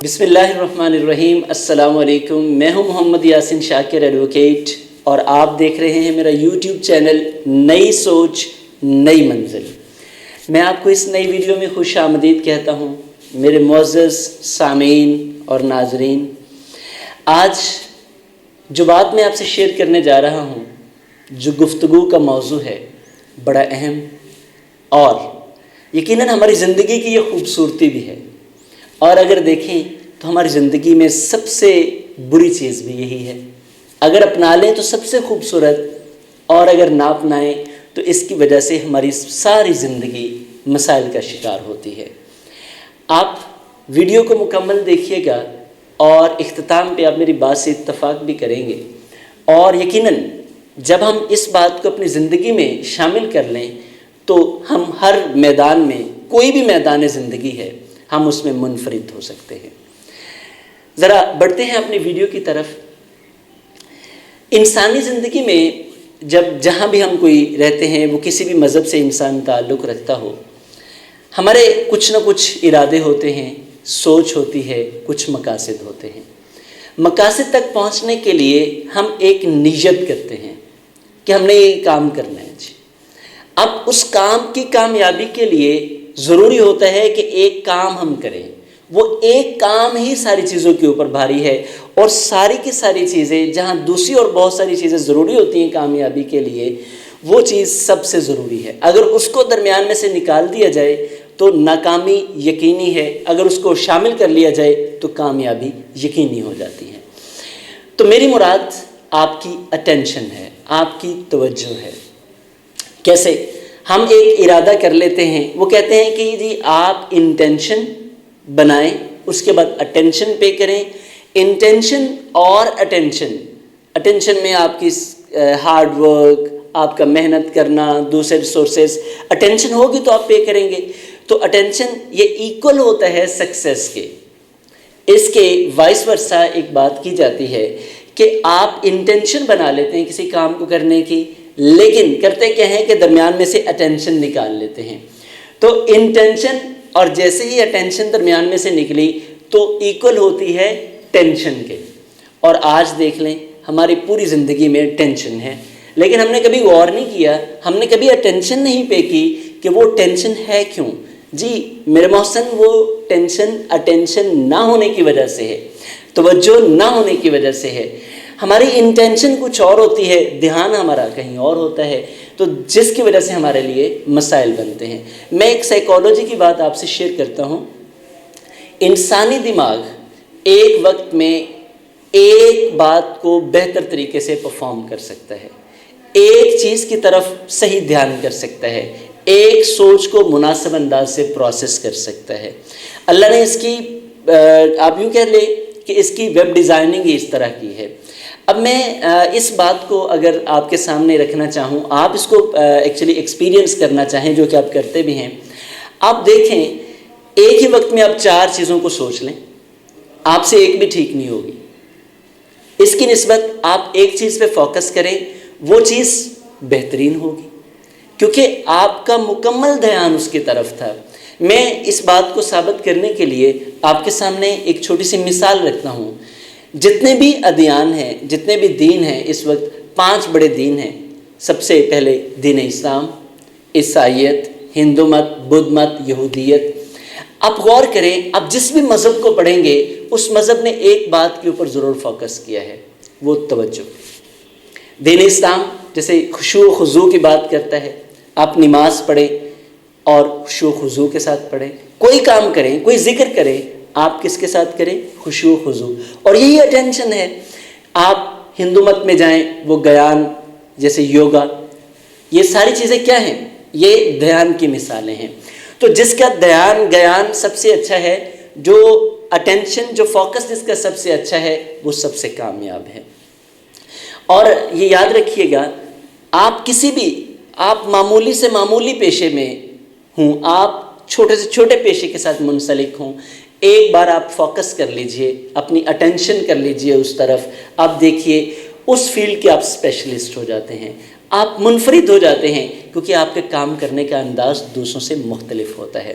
بسم اللہ الرحمن الرحیم۔ السلام علیکم، میں ہوں محمد یاسین شاکر ایڈوکیٹ اور آپ دیکھ رہے ہیں میرا یوٹیوب چینل نئی سوچ نئی منزل۔ میں آپ کو اس نئی ویڈیو میں خوش آمدید کہتا ہوں میرے معزز سامعین اور ناظرین۔ آج جو بات میں آپ سے شیئر کرنے جا رہا ہوں، جو گفتگو کا موضوع ہے، بڑا اہم اور یقیناً ہماری زندگی کی یہ خوبصورتی بھی ہے، اور اگر دیکھیں تو ہماری زندگی میں سب سے بری چیز بھی یہی ہے۔ اگر اپنا لیں تو سب سے خوبصورت، اور اگر نہ اپنائیں تو اس کی وجہ سے ہماری ساری زندگی مسائل کا شکار ہوتی ہے۔ آپ ویڈیو کو مکمل دیکھیے گا اور اختتام پہ آپ میری بات سے اتفاق بھی کریں گے، اور یقیناً جب ہم اس بات کو اپنی زندگی میں شامل کر لیں تو ہم ہر میدان میں، کوئی بھی میدان زندگی ہے، ہم اس میں منفرد ہو سکتے ہیں۔ ذرا بڑھتے ہیں اپنی ویڈیو کی طرف۔ انسانی زندگی میں جہاں بھی ہم کوئی رہتے ہیں، وہ کسی بھی مذہب سے انسان تعلق رکھتا ہو، ہمارے کچھ نہ کچھ ارادے ہوتے ہیں، سوچ ہوتی ہے، کچھ مقاصد ہوتے ہیں۔ مقاصد تک پہنچنے کے لیے ہم ایک نیت کرتے ہیں کہ ہم نے یہ کام کرنا ہے جی۔ اب اس کام کی کامیابی کے لیے ضروری ہوتا ہے کہ ایک کام ہم کریں، وہ ایک کام ہی ساری چیزوں کے اوپر بھاری ہے، اور ساری کی ساری چیزیں، جہاں دوسری اور بہت ساری چیزیں ضروری ہوتی ہیں کامیابی کے لیے، وہ چیز سب سے ضروری ہے۔ اگر اس کو درمیان میں سے نکال دیا جائے تو ناکامی یقینی ہے، اگر اس کو شامل کر لیا جائے تو کامیابی یقینی ہو جاتی ہے۔ تو میری مراد آپ کی اٹینشن ہے، آپ کی توجہ ہے۔ کیسے؟ ہم ایک ارادہ کر لیتے ہیں، وہ کہتے ہیں کہ جی آپ انٹینشن بنائیں، اس کے بعد اٹینشن پے کریں۔ انٹینشن اور اٹینشن میں آپ کی ہارڈ ورک، آپ کا محنت کرنا، دوسرے ریسورسز، اٹینشن ہوگی تو آپ پے کریں گے۔ تو اٹینشن یہ ایکول ہوتا ہے سکسیس کے۔ اس کے وائس ورسا ایک بات کی جاتی ہے کہ آپ انٹینشن بنا لیتے ہیں کسی کام کو کرنے کی، لیکن کرتے کیا ہیں کہ درمیان میں سے اٹینشن نکال لیتے ہیں۔ تو انٹینشن اور جیسے ہی اٹینشن درمیان میں سے نکلی تو ایکول ہوتی ہے ٹینشن کے۔ اور آج دیکھ لیں ہماری پوری زندگی میں ٹینشن ہے، لیکن ہم نے کبھی غور نہیں کیا، ہم نے کبھی اٹینشن نہیں پے کی کہ وہ ٹینشن ہے کیوں۔ جی میرے محسن، وہ ٹینشن اٹینشن نہ ہونے کی وجہ سے ہے، توجہ نہ ہونے کی وجہ سے ہے۔ ہماری انٹینشن کچھ اور ہوتی ہے، دھیان ہمارا کہیں اور ہوتا ہے، تو جس کی وجہ سے ہمارے لیے مسائل بنتے ہیں۔ میں ایک سائیکالوجی کی بات آپ سے شیئر کرتا ہوں۔ انسانی دماغ ایک وقت میں ایک بات کو بہتر طریقے سے پرفارم کر سکتا ہے، ایک چیز کی طرف صحیح دھیان کر سکتا ہے، ایک سوچ کو مناسب انداز سے پروسیس کر سکتا ہے۔ اللہ نے اس کی آپ یوں کہہ لیں کہ اس کی ویب ڈیزائننگ ہی اس طرح کی ہے۔ اب میں اس بات کو اگر آپ کے سامنے رکھنا چاہوں، آپ اس کو ایکچولی ایکسپیرینس کرنا چاہیں، جو کہ آپ کرتے بھی ہیں، آپ دیکھیں ایک ہی وقت میں آپ 4 چیزوں کو سوچ لیں، آپ سے ایک بھی ٹھیک نہیں ہوگی۔ اس کی نسبت آپ ایک چیز پہ فوکس کریں، وہ چیز بہترین ہوگی، کیونکہ آپ کا مکمل دھیان اس کی طرف تھا۔ میں اس بات کو ثابت کرنے کے لیے آپ کے سامنے ایک چھوٹی سی مثال رکھتا ہوں۔ جتنے بھی ادیان ہیں، جتنے بھی دین ہیں، اس وقت 5 بڑے دین ہیں۔ سب سے پہلے دین اسلام، عیسائیت، ہندو مت، بدھ مت، یہودیت۔ آپ غور کریں، آپ جس بھی مذہب کو پڑھیں گے، اس مذہب نے ایک بات کے اوپر ضرور فوکس کیا ہے، وہ توجہ۔ دین اسلام جیسے خشوع و خضوع کی بات کرتا ہے، آپ نماز پڑھیں اور خشوع و خضوع کے ساتھ پڑھیں، کوئی کام کریں، کوئی ذکر کریں، آپ کس کے ساتھ کریں؟ خشوع و خضوع۔ اور یہی اٹینشن ہے۔ آپ ہندو مت میں جائیں، وہ گیان جیسے یوگا، یہ ساری چیزیں کیا ہیں؟ یہ دھیان کی مثالیں ہیں۔ تو جس کا گیان سب سے اچھا ہے، جو اٹینشن، جو فوکس جس کا سب سے اچھا ہے، وہ سب سے کامیاب ہے۔ اور یہ یاد رکھیے گا، آپ کسی بھی، آپ معمولی سے معمولی پیشے میں ہوں، آپ چھوٹے سے چھوٹے پیشے کے ساتھ منسلک ہوں، ایک بار آپ فوکس کر لیجئے، اپنی اٹینشن کر لیجئے اس طرف، آپ دیکھیے اس فیلڈ کے آپ اسپیشلسٹ ہو جاتے ہیں، آپ منفرد ہو جاتے ہیں، کیونکہ آپ کے کام کرنے کا انداز دوسروں سے مختلف ہوتا ہے۔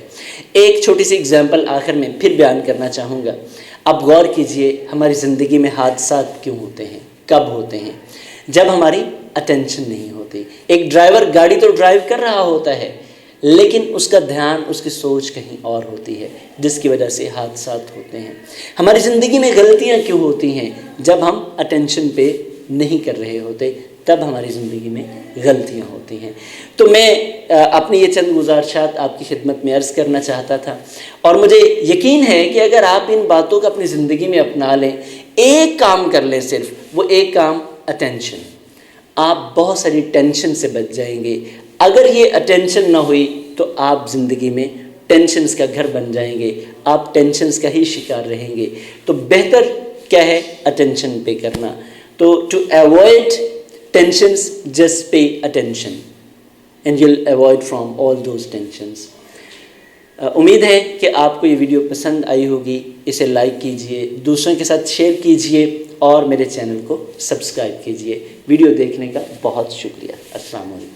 ایک چھوٹی سی اگزامپل آخر میں پھر بیان کرنا چاہوں گا۔ اب غور کیجئے ہماری زندگی میں حادثات کیوں ہوتے ہیں، کب ہوتے ہیں؟ جب ہماری اٹینشن نہیں ہوتی۔ ایک ڈرائیور گاڑی تو ڈرائیو کر رہا ہوتا ہے لیکن اس کا دھیان، اس کی سوچ کہیں اور ہوتی ہے، جس کی وجہ سے حادثات ہوتے ہیں۔ ہماری زندگی میں غلطیاں کیوں ہوتی ہیں؟ جب ہم اٹینشن پہ نہیں کر رہے ہوتے تب ہماری زندگی میں غلطیاں ہوتی ہیں۔ تو میں اپنی یہ چند گزارشات آپ کی خدمت میں عرض کرنا چاہتا تھا، اور مجھے یقین ہے کہ اگر آپ ان باتوں کو اپنی زندگی میں اپنا لیں، ایک کام کر لیں، صرف وہ ایک کام اٹینشن، آپ بہت ساری ٹینشن سے بچ جائیں گے۔ اگر یہ اٹینشن نہ ہوئی تو آپ زندگی میں ٹینشنز کا گھر بن جائیں گے، آپ ٹینشنز کا ہی شکار رہیں گے۔ تو بہتر کیا ہے؟ اٹینشن پے کرنا۔ تو to avoid tensions just pay attention and you will avoid from all those tensions. امید ہے کہ آپ کو یہ ویڈیو پسند آئی ہوگی، اسے لائک کیجئے، دوسروں کے ساتھ شیئر کیجئے اور میرے چینل کو سبسکرائب کیجئے۔ ویڈیو دیکھنے کا بہت شکریہ۔ السلام علیکم۔